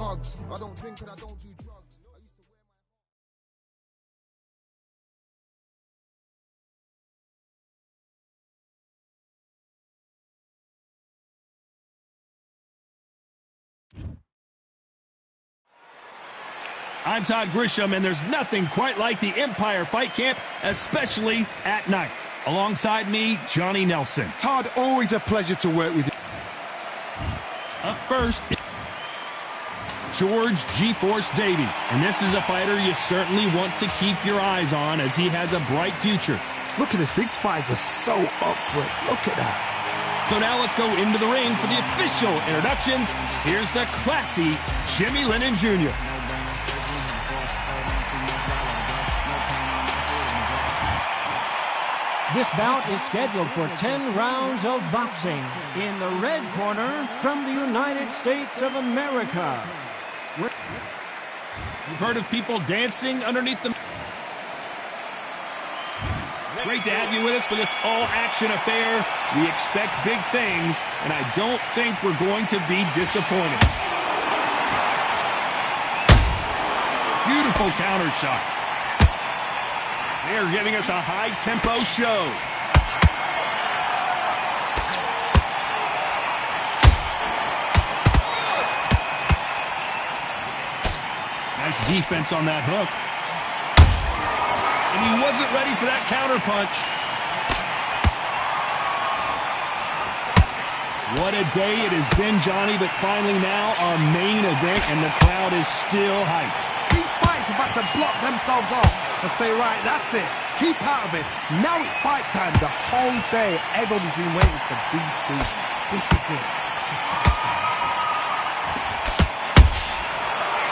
drugs. I don't drink and I don't do drugs. I'm Todd Grisham, and there's nothing quite like the Empire Fight Camp, especially at night. Alongside me, Johnny Nelson. Todd, always a pleasure to work with you. Up first, George G-Force Davey. And this is a fighter you certainly want to keep your eyes on, as he has a bright future. Look at this. These fights are so up for it. Look at that. So now let's go into the ring for the official introductions. Here's the classy Jimmy Lennon Jr. This bout is scheduled for 10 rounds of boxing. In the red corner, from the United States of America. You've heard of people dancing underneath the... Great to have you with us for this all-action affair. We expect big things, and I don't think we're going to be disappointed. Beautiful counter shot. They're giving us a high-tempo show. Nice defense on that hook. And he wasn't ready for that counter punch. What a day it has been, Johnny, but finally now our main event, and the crowd is still hyped. These fights are about to block themselves off and say, right, that's it. Keep out of it. Now it's fight time. The whole day, everybody's been waiting for these two. This is it. This is it.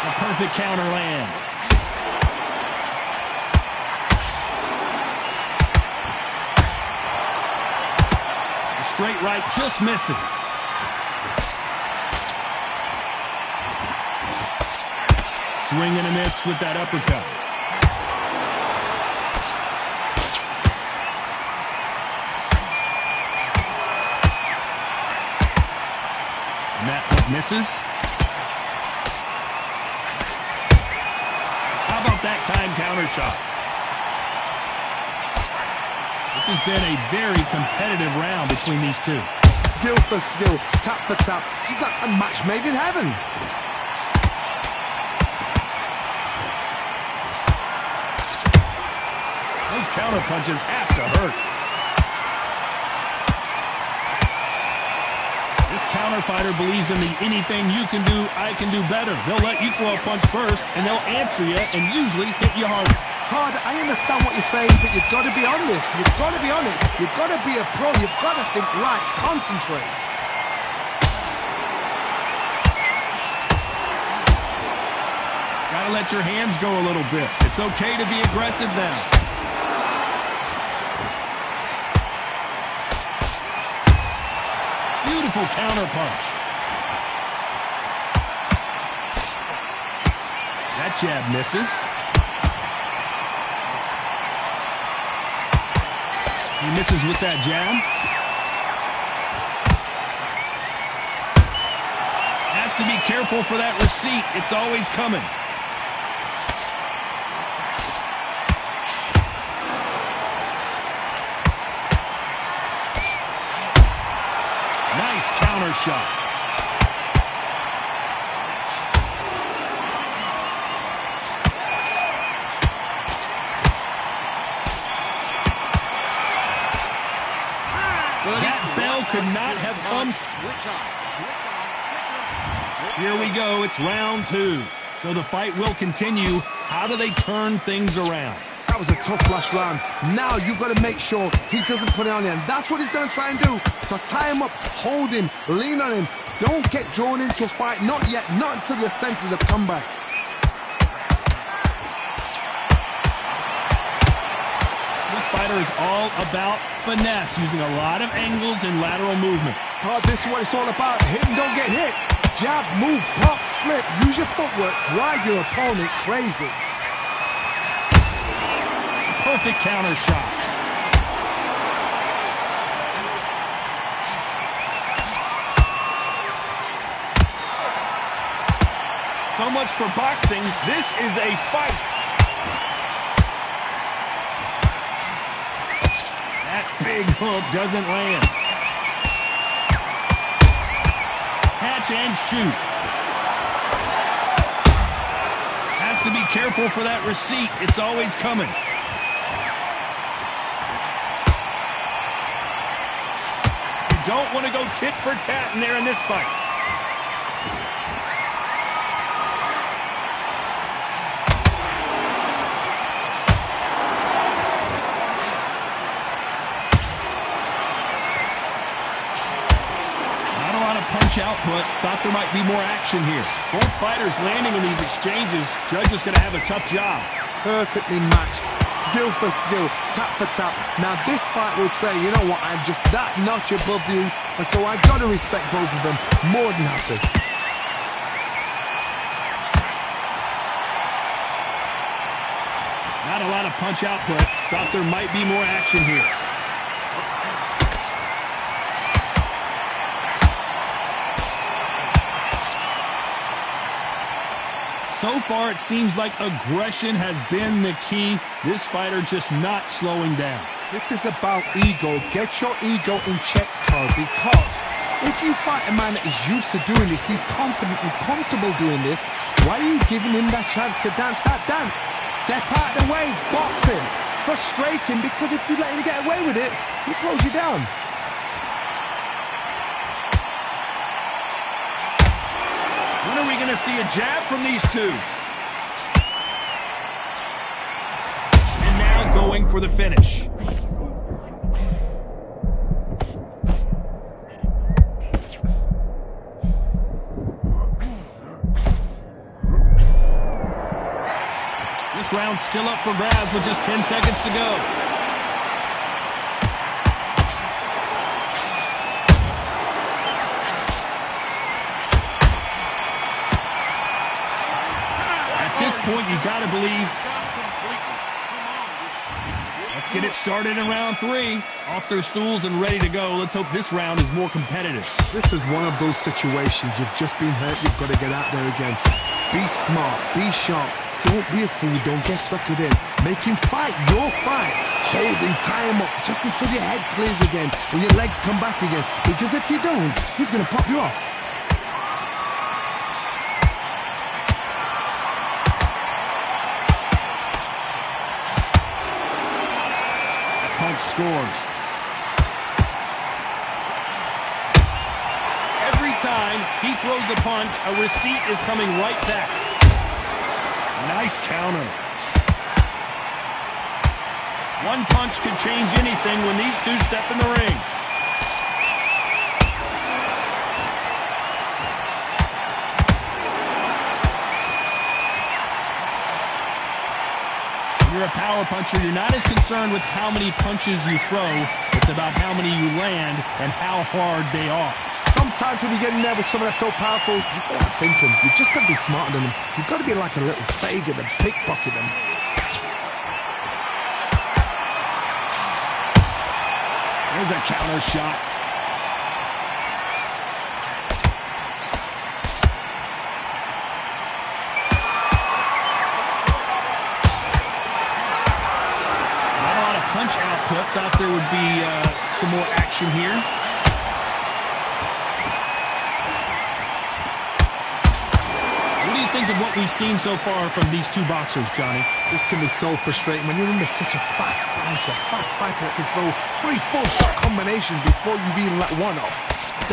The perfect counter lands. The straight right just misses. Swing and a miss with that uppercut. And that hook misses. How about that time counter shot? This has been a very competitive round between these two. Skill for skill, tap for tap. She's like a match made in heaven. Those counter punches have to hurt. This counter fighter believes in the anything you can do, I can do better. They'll let you throw a punch first, and they'll answer you and usually hit you harder. Todd, I understand what you're saying, but you've got to be honest. You've got to be honest. You've got to be a pro. You've got to think right. Concentrate. Gotta let your hands go a little bit. It's okay to be aggressive now. Beautiful counter punch. That jab misses. He misses with that jab. Has to be careful for that receipt. It's always coming. Nice counter shot. That bell could not have come. Here we go. It's round two. So the fight will continue. How do they turn things around? That was a tough last round. Now you've got to make sure he doesn't put it on you. And that's what he's going to try and do. So tie him up, hold him, lean on him. Don't get drawn into a fight. Not yet. Not until your senses have come back. This fighter is all about finesse, using a lot of angles and lateral movement. Todd, this is what it's all about. Hit and don't get hit. Jab, move, block, slip. Use your footwork. Drive your opponent crazy. Perfect counter shot. So much for boxing. This is a fight. That big hook doesn't land. Catch and shoot. Has to be careful for that receipt. It's always coming. You don't want to go tit for tat in there in this fight. Punch output. Thought there might be more action here. Both fighters landing in these exchanges. Judge is going to have a tough job. Perfectly matched. Skill for skill. Tap for tap. Now this fight will say, you know what, I'm just that notch above you. And so I've got to respect both of them more than happy. Not a lot of punch output. Thought there might be more action here. So far, it seems like aggression has been the key. This fighter just not slowing down. This is about ego. Get your ego in check, Todd, because if you fight a man that is used to doing this, he's confident and comfortable doing this, why are you giving him that chance to dance that dance? Step out of the way, box him, frustrate him, because if you let him get away with it, he close you down. When are we going to see a jab from these two? And now going for the finish. This round's still up for grabs with just 10 seconds to go. Point, you gotta believe. Let's get it started in round 3. Off their stools and ready to go. Let's hope this round is more competitive. This is one of those situations. You've just been hurt. You've got to get out there again. Be smart. Be sharp. Don't be a fool. Don't get suckered in. Make him fight your fight. Hold him, tie him up just until your head clears again and your legs come back again. Because if you don't, he's gonna pop you off. Scores. Every time he throws a punch, a receipt is coming right back. Nice counter. One punch could change anything when these two step in the ring. You're a power puncher, you're not as concerned with how many punches you throw. It's about how many you land and how hard they are. Sometimes when you get in there with someone that's so powerful, you've got to think them. You've just got to be smarter than them. You've got to be like a little faggot and pickpocket them. There's a counter shot. Punch output. Thought there would be some more action here. What do you think of what we've seen so far from these two boxers, Johnny? This can be so frustrating when you're under such a fast fighter that can throw 3 full-shot combinations before you've even let one off.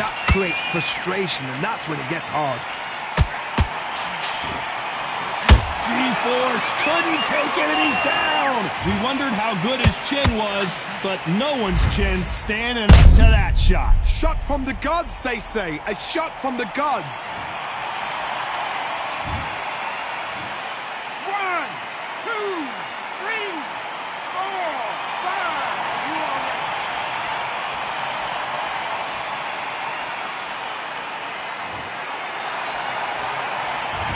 That creates frustration, and that's when it gets hard. G-force couldn't take it, and he's down. We wondered how good his chin was, but no one's chin standing up to that shot. Shot from the gods, they say. A shot from the gods. 1, 2, 3, 4, 5. You are ready.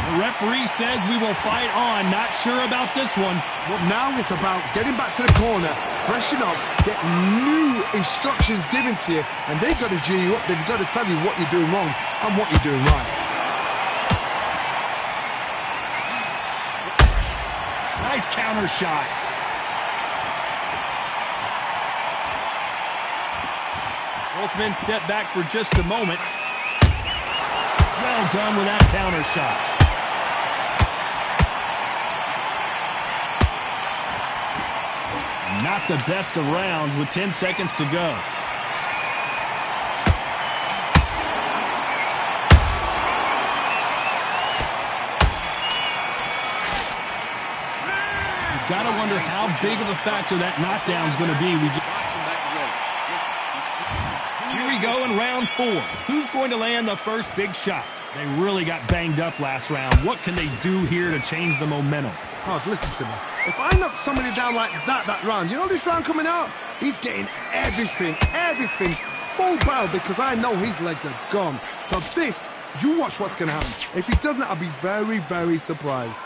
The referee says we will fight on. Not sure about this one. Well, now it's about getting back to the corner, freshen up, get new instructions given to you, and they've got to G you up. They've got to tell you what you're doing wrong and what you're doing right. Nice counter shot. Both men step back for just a moment. Well done with that counter shot. Not the best of rounds with 10 seconds to go. You've got to wonder how big of a factor that knockdown is going to be. Here we go in round 4. Who's going to land the first big shot? They really got banged up last round. What can they do here to change the momentum? Todd, listen to me. If I knock somebody down like that round, you know this round coming out? He's getting everything, full barrel because I know his legs are gone. So this, you watch what's going to happen. If he doesn't, I'll be very, very surprised.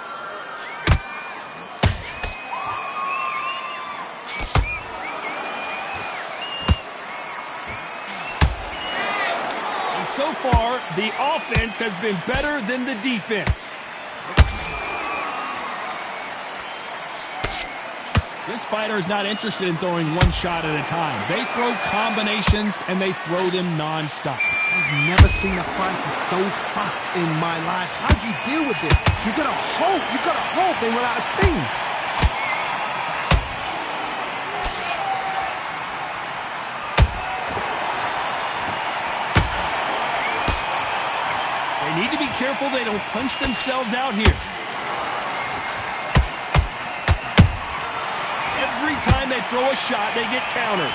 And so far, the offense has been better than the defense. This fighter is not interested in throwing one shot at a time. They throw combinations, and they throw them non-stop. I've never seen a fighter so fast in my life. How do you deal with this? You've got to hope they will out of steam. They need to be careful they don't punch themselves out here. Every time they throw a shot, they get countered.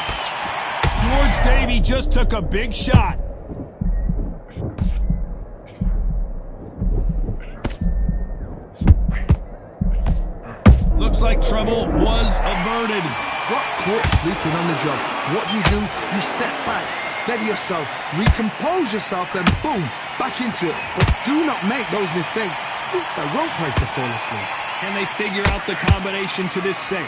George Davey just took a big shot. Looks like trouble was averted. Got caught sleeping on the job. What do? You step back, steady yourself, recompose yourself, then boom, back into it. But do not make those mistakes. This is the wrong place to fall asleep. Can they figure out the combination to this safe?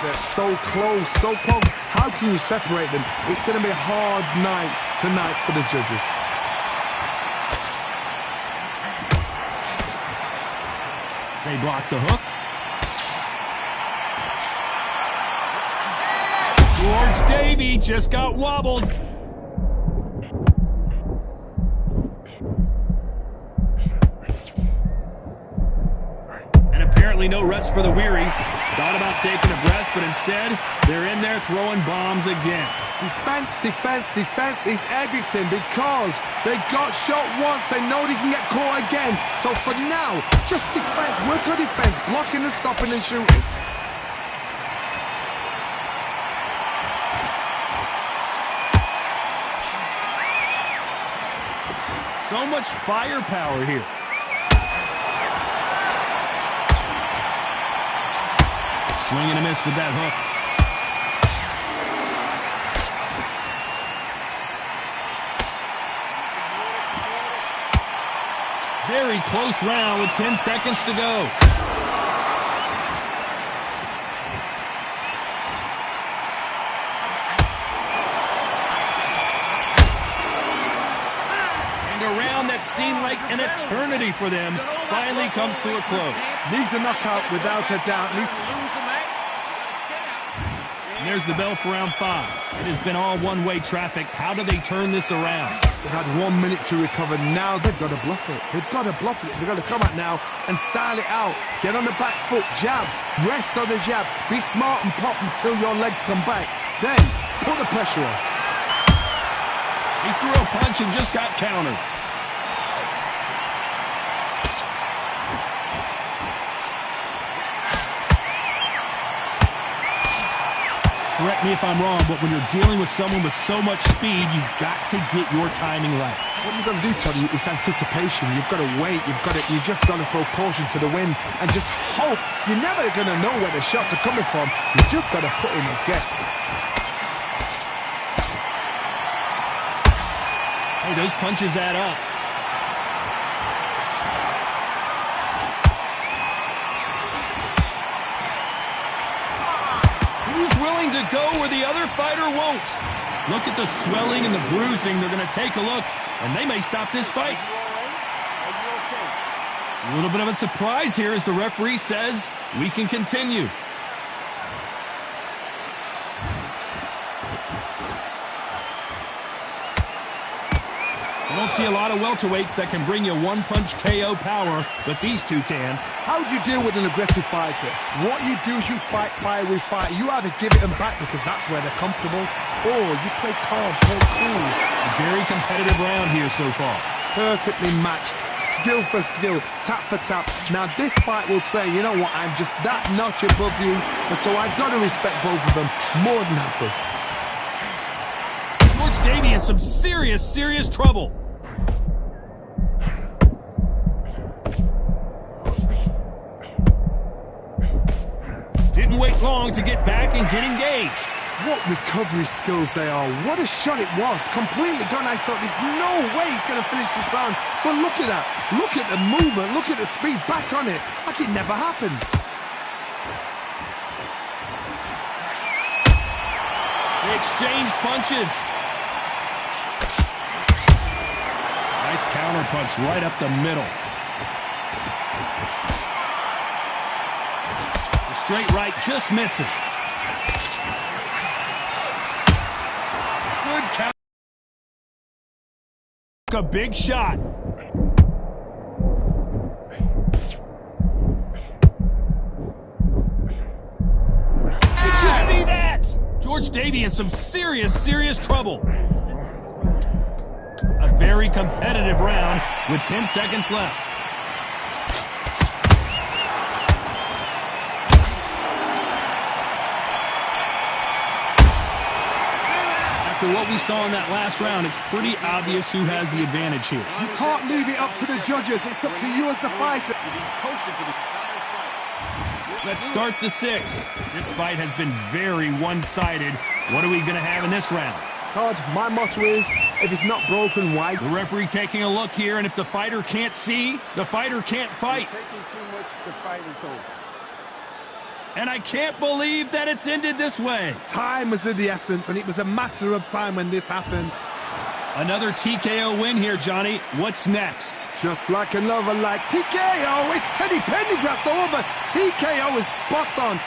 They're so close, so close. How can you separate them? It's going to be a hard night tonight for the judges. They block the hook. George Davey just got wobbled. And apparently no rest for the weary. Thought about taking a breath, but instead, they're in there throwing bombs again. Defense is everything because they got shot once. They know they can get caught again. So for now, just defense. Work on defense. Blocking and stopping and shooting. So much firepower here. Swing and a miss with that hook. Very close round with 10 seconds to go. And a round that seemed like an eternity for them finally comes to a close. Needs a knockout without a doubt. And there's the bell for round 5. It has been all one-way traffic. How do they turn this around? They've had 1 minute to recover. Now they've got to bluff it. They've got to bluff it. They've got to come out now and style it out. Get on the back foot, jab, rest on the jab. Be smart and pop until your legs come back. Then put the pressure on. He threw a punch and just got countered. Correct me if I'm wrong, but when you're dealing with someone with so much speed, you've got to get your timing right. What you've got to do, Toddy, is anticipation. You've got to wait. You just got to throw caution to the wind and just hope. You're never going to know where the shots are coming from. You just got to put in a guess. Hey, those punches add up. Who's willing to go where the other fighter won't? Look at the swelling and the bruising. They're going to take a look, and they may stop this fight. A little bit of a surprise here as the referee says We can continue. You don't see a lot of welterweights that can bring you one-punch KO power, but these two can. How do you deal with an aggressive fighter? What you do is you fight fire with fire. You either give it them back because that's where they're comfortable, or you play calm, play cool. A very competitive round here so far. Perfectly matched, skill for skill, tap for tap. Now this fight will say, you know what, I'm just that notch above you, and so I've got to respect both of them more than happy. George Davey in some serious trouble. Didn't wait long to get back and get engaged. What recovery skills they are. What a shot it was. Completely gone. I thought there's no way he's going to finish this round. But look at that. Look at the movement. Look at the speed. Back on it. Like it never happened. They exchange punches. Nice counter punch right up the middle. The straight right just misses. Good count. A big shot. Did you see that? George Davey in some serious trouble. A very competitive round with 10 seconds left. After what we saw in that last round, it's pretty obvious who has the advantage here. You can't leave it up to the judges. It's up to you as the fighter. Let's start the sixth. This fight has been very one-sided. What are we going to have in this round? Todd, my motto is, if it's not broken, why? The referee taking a look here, and if the fighter can't see, the fighter can't fight. Taking too much, the fight is over. And I can't believe that it's ended this way. Time is of the essence, and it was a matter of time when this happened. Another TKO win here, Johnny. What's next? Just like another like TKO, it's Teddy Pendergrass over. TKO is spot on.